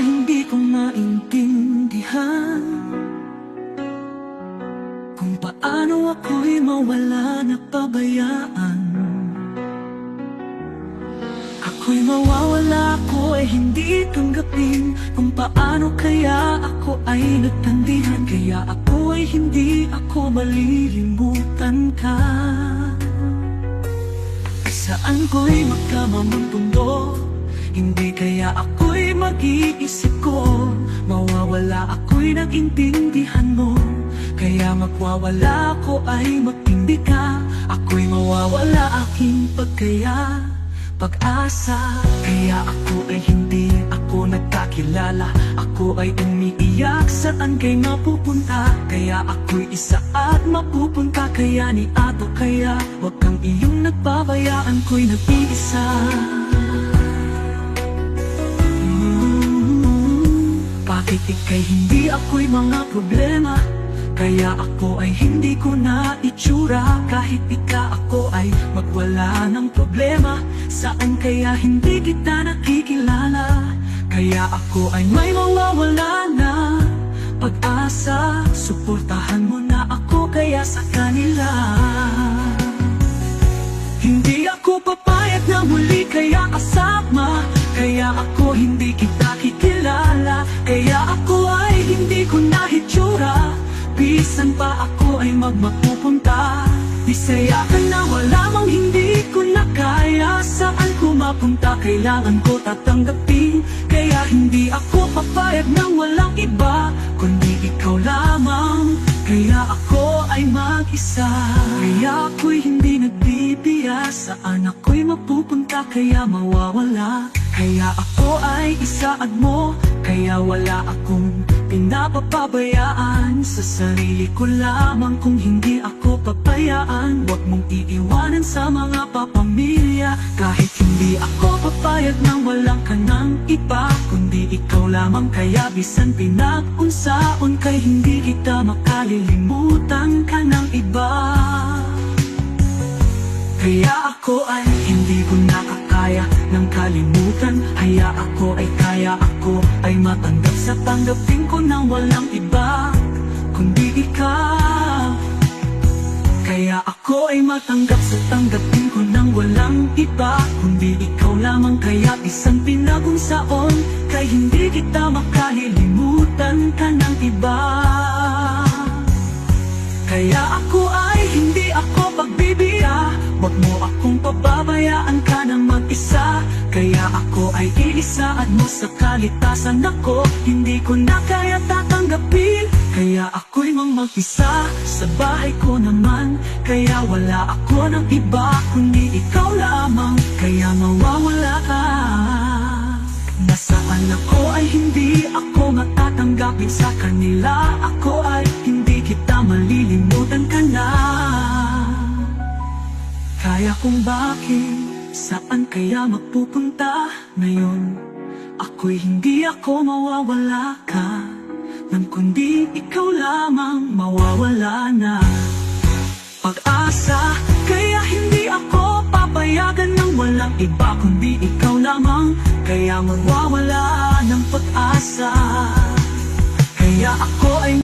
Hindi ko maintindihan kung paano ako'y mawala na pabayaan. Ako'y mawawala, ako ay hindi tanggapin. Kung paano kaya ako ay nagtandihan, kaya ako ay hindi ako malilimutan ka. Saan ko'y magkamamagpundo, hindi kaya ako'y mag-iisip ko. Mawawala ako'y nagintindihan mo, kaya magwawala ako ay magtindi ka. Ako'y mawawala, aking pagkaya, pag-asa. Kaya ako ay hindi ako nagkakilala. Ako ay umiiyak, saan kay mapupunta? Kaya ako'y isa at mapupunta. Kaya ni ato kaya, wag kang iyong nagbabayaan, ko'y nag-iisa. Bakit ika'y hindi ako'y mga problema? Kaya ako ay hindi ko na itsura. Kahit ika ako ay magwala ng problema. Saan kaya hindi kita nakikilala? Kaya ako ay may mawawala na pag-asa. Suportahan mo na ako kaya sa kanila. Hindi ako papayag na muli kaya kasama. Kaya ako hindi kita kikilala. Kaya ako ay hindi ko na hitsura. Bisan pa ako ay magmapupunta. Bisaya ka na wala mang hindi ko na kaya. Saan ko mapunta kailangan ko tatanggapin. Kaya hindi ako papayag nang walang iba, kundi ikaw lamang. Kaya ako ay mag-isa. Kaya ako'y hindi nagbibiya. Saan ako'y mapupunta kaya mawawala. Kaya ako ay isaad mo. Kaya wala akong pinapapabayaan. Sa sarili ko lamang kung hindi ako papayaan. Huwag mong iiwanan sa mga papamilya. Kahit hindi ako papayag nang walang ka ng iba, kundi ikaw lamang. Kaya bisan pinag-unsaon kay hindi kita makalilimutan ka ng iba. Kaya ako ay hindi ko nakakaya ng kalimutan. Kaya ako ay matanggap sa tanggapin ko nang walang iba, kundi ikaw. Kaya ako ay matanggap sa tanggapin ko nang walang iba, kundi ikaw lamang. Kaya isang pinag-unsaon kay hindi kita makalilimutan ka ng iba. Kaya ako ay hindi ako pagbibiya. Huwag mo akong pababayaan ka ng mag-isa. Kaya ako ay iisaad mo sa kalitasan ako. Hindi ko na kaya tatanggapin. Kaya ako'y mag-isa sa bahay ko naman. Kaya wala ako ng iba, kundi ikaw lamang. Kaya mawawala ka. Nasaan ako ay hindi ako matatanggapin sa kanila. Ako ay hindi kita malilimutan ka na. Kaya kung bakit, saan kaya magpupunta ngayon? Ako'y hindi ako mawawala ka, nang kundi ikaw lamang mawawala na pag-asa. Kaya hindi ako papayagan ng walang iba, kundi ikaw lamang. Kaya mawawala ng pag-asa. Kaya ako ay